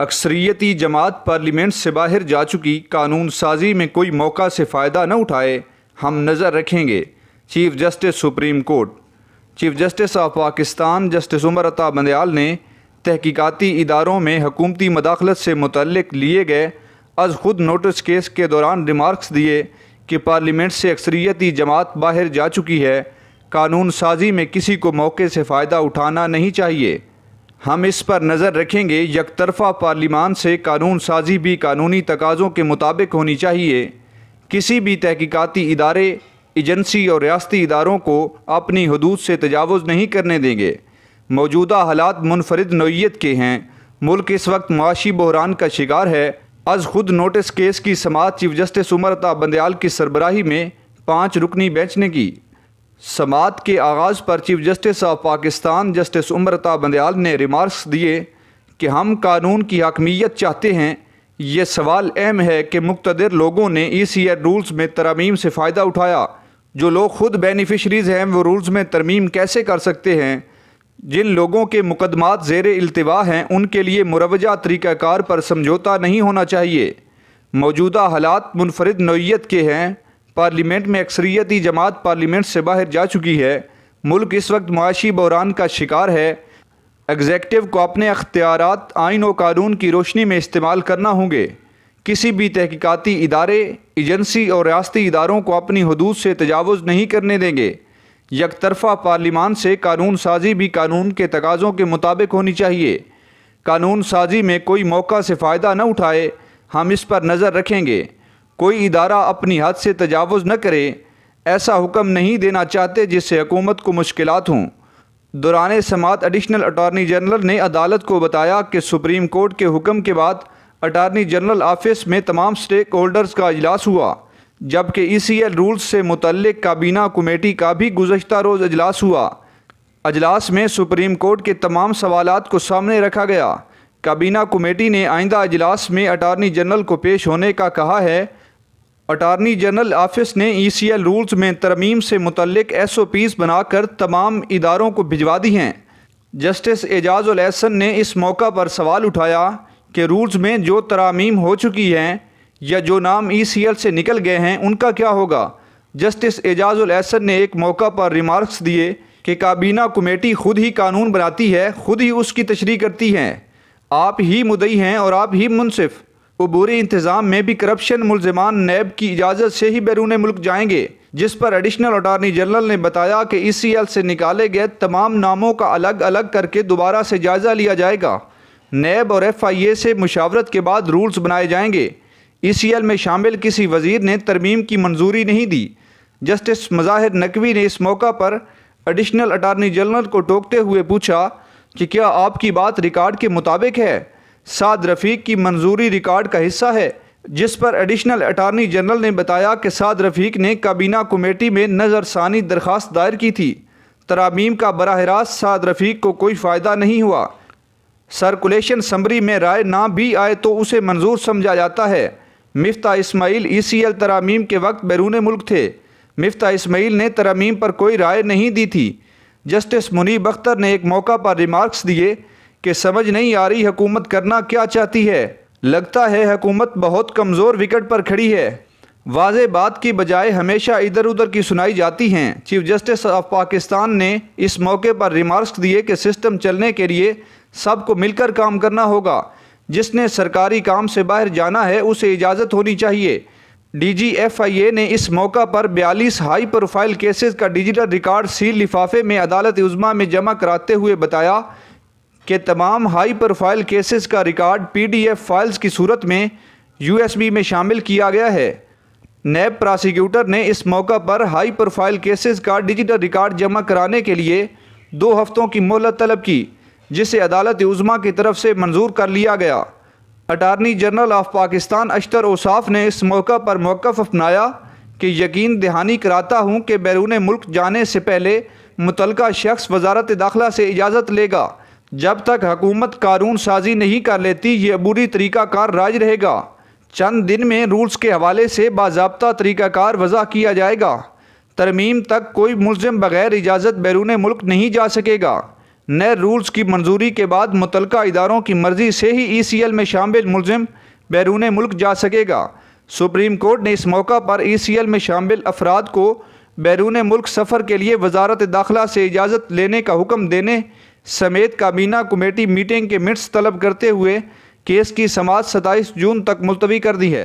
अक्सरियती जमात parliament से बाहर जा चुकी, कानून साजी में कोई मौका से फ़ायदा न उठाए, हम नज़र रखेंगे। Chief justice supreme court. Chief justice of Pakistan justice Umar Ata Bandial ने तहकीकाती इदारों में हुकूमती मदाखलत से मुतल्लिक लिए गए अज़ खुद नोटिस केस के दौरान रिमार्क्स दिए कि पार्लियामेंट से अक्सरियती जमात बाहर जा चुकी है, कानून साजी में किसी को मौके से फ़ायदा उठाना नहीं चाहिए। हम इस पर नज़र रखेंगे। यकतरफ़ा पार्लिमान से कानून साजी भी कानूनी तकाज़ों के मुताबिक होनी चाहिए। किसी भी तहकीकाती इदारे, एजेंसी और रियासती इदारों को अपनी हदूद से तजावुज़ नहीं करने देंगे। मौजूदा हालात मुनफरिद नौइयत के हैं। मुल्क इस वक्त मुआशी बहरान का शिकार है। अज़ खुद नोटिस केस की समाअत चीफ जस्टिस उमर अता बंदयाल की सरबराही में 5 रुकनी बेंच ने की। समाअत के आगाज़ पर chief justice of Pakistan justice Umar Ata Bandial ने रिमार्क्स दिए कि हम कानून की हकमीयत चाहते हैं। ये सवाल अहम है कि मुक़्तदिर लोगों ने ECL रूल्स में तरमीम से फ़ायदा उठाया। जो लोग ख़ुद बेनिफिशरीज़ हैं वो रूल्स में तरमीम कैसे कर सकते हैं? जिन लोगों के मुकदमात ज़ेरे इल्तिवा हैं उनके लिए मुरवजा तरीक़ाकार पर समझौता नहीं होना चाहिए। मौजूदा हालात मुनफरिद नौइयत के हैं। पार्लियामेंट में अक्सरियती जमात पार्लियामेंट से बाहर जा चुकी है। मुल्क इस वक्त मुआशी बहरान का शिकार है। एग्जेक्टिव को अपने अख्तियारात आइन और कानून की रोशनी में इस्तेमाल करना होंगे। किसी भी तहकीकाती इदारे, एजेंसी और रियासती इदारों को अपनी हदूद से तजावुज़ नहीं करने देंगे। यकतरफ़ा पार्लिमान से कानून साजी भी कानून के तकाज़ों के मुताबिक होनी चाहिए। कानून साजी में कोई मौका से फ़ायदा न उठाए, हम इस पर नज़र रखेंगे। कोई इदारा अपनी हद से तजावुज़ न करे, ऐसा हुक्म नहीं देना चाहते जिससे हुकूमत को मुश्किलात हों। दौरान समाअत एडिशनल अटारनी जनरल ने अदालत को बताया कि सुप्रीम कोर्ट के हुक्म के बाद अटारनी जनरल ऑफिस में तमाम स्टेक होल्डर्स का इजलास हुआ, जबकि ECL रूल्स से मुतल्लिक काबीना कमेटी का भी गुज़श्ता रोज़ इजलास हुआ। अजलास में सुप्रीम कोर्ट के तमाम सवालात को सामने रखा गया। काबीना कमेटी ने आइंदा इजलास में अटारनी जनरल को पेश होने का कहा है। अटारनी जनरल ऑफिस ने ECL रूल्स में तरमीम से मुतल्लिक SOPs बनाकर तमाम इदारों को भिजवा दी हैं। जस्टिस एजाज़ुल एहसन ने इस मौका पर सवाल उठाया कि रूल्स में जो तरामीम हो चुकी हैं या जो नाम ECL से निकल गए हैं उनका क्या होगा। जस्टिस एजाज़ुल एहसन ने एक मौका पर रिमार्क्स दिए कि काबीना कमेटी खुद ही कानून बनाती है, खुद ही उसकी तशरीह करती हैं। आप ही मुद्दई हैं और आप ही मुनसिफ। अबूरी इंतज़ाम में भी करप्शन मुल्ज़िमान नैब की इजाज़त से ही बैरून मुल्क जाएंगे, जिस पर एडिशनल अटारनी जनरल ने बताया कि ECL से निकाले गए तमाम नामों का अलग अलग करके दोबारा से जायज़ा लिया जाएगा। नैब और FIA से मुशावरत के बाद रूल्स बनाए जाएंगे। ECL में शामिल किसी वज़ीर ने तरमीम की मंजूरी नहीं दी। जस्टिस मज़ाहिर नकवी ने इस मौका पर एडिशनल अटारनी जनरल को टोकते हुए पूछा कि क्या आपकी बात रिकॉर्ड के मुताबिक है? साद रफ़ीक की मंजूरी रिकॉर्ड का हिस्सा है, जिस पर एडिशनल अटारनी जनरल ने बताया कि साद रफ़ीक ने काबीना कमेटी में नज़रसानी दरख्वास्त दायर की थी। तरामीम का बराह रास्त साद रफ़ीक को कोई फ़ायदा नहीं हुआ। सर्कुलेशन समरी में राय ना भी आए तो उसे मंजूर समझा जाता है। मिफ्ता इस्माइल ECL तरामीम के वक्त बैरून मुल्क थे। मिफ्ता इस्माइल ने तरामीम पर कोई राय नहीं दी थी। जस्टिस मुनीब अख्तर ने एक मौका पर रिमार्क्स दिए कि समझ नहीं आ रही हुकूमत करना क्या चाहती है। लगता है हुकूमत बहुत कमज़ोर विकेट पर खड़ी है। वाज़े बात की बजाय हमेशा इधर उधर की सुनाई जाती हैं। चीफ जस्टिस ऑफ पाकिस्तान ने इस मौके पर रिमार्क्स दिए कि सिस्टम चलने के लिए सबको मिलकर काम करना होगा। जिसने सरकारी काम से बाहर जाना है उसे इजाज़त होनी चाहिए। DG FIA ने इस मौका पर 42 हाई प्रोफाइल केसेस का डिजिटल रिकॉर्ड सील लिफाफे में अदालत उज़्मा में जमा कराते हुए बताया कि तमाम हाई प्रोफाइल केसेस का रिकॉर्ड PDF फाइल्स की सूरत में USB में शामिल किया गया है। नैब प्रोसिक्यूटर ने इस मौका पर हाई प्रोफाइल केसेस का डिजिटल रिकॉर्ड जमा कराने के लिए 2 हफ्तों की मोहलत तलब की, जिसे अदालत उज़्मा की तरफ से मंजूर कर लिया गया। Attorney general of Pakistan Ashtar Ausaf ने इस मौका पर मौक़िफ़ अपनाया कि यकीन दहानी कराता हूँ कि बैरून मुल्क जाने से पहले मुतलका शख्स वजारत दाखिला से इजाज़त लेगा। जब तक हुकूमत कानून साजी नहीं कर लेती ये अबूरी तरीक़ाकार राज रहेगा। चंद दिन में रूल्स के हवाले से बाज़ाब्ता तरीक़ाकार वज़ा किया जाएगा। तरमीम तक कोई मुल्ज़िम बग़ैर इजाज़त बैरून मुल्क नहीं जा सकेगा। नए रूल्स की मंजूरी के बाद मुतलका इदारों की मर्जी से ही ECL में शामिल मुलजिम बैरून मुल्क जा सकेगा। सुप्रीम कोर्ट ने इस मौका पर ECL में शामिल अफराद को बैरून मुल्क सफ़र के लिए वजारत दाखिला से इजाज़त लेने का हुक्म देने समेत काबीना कमेटी मीटिंग के मिनट्स तलब करते हुए केस की समाअत 27 जून तक मुलतवी कर दी है।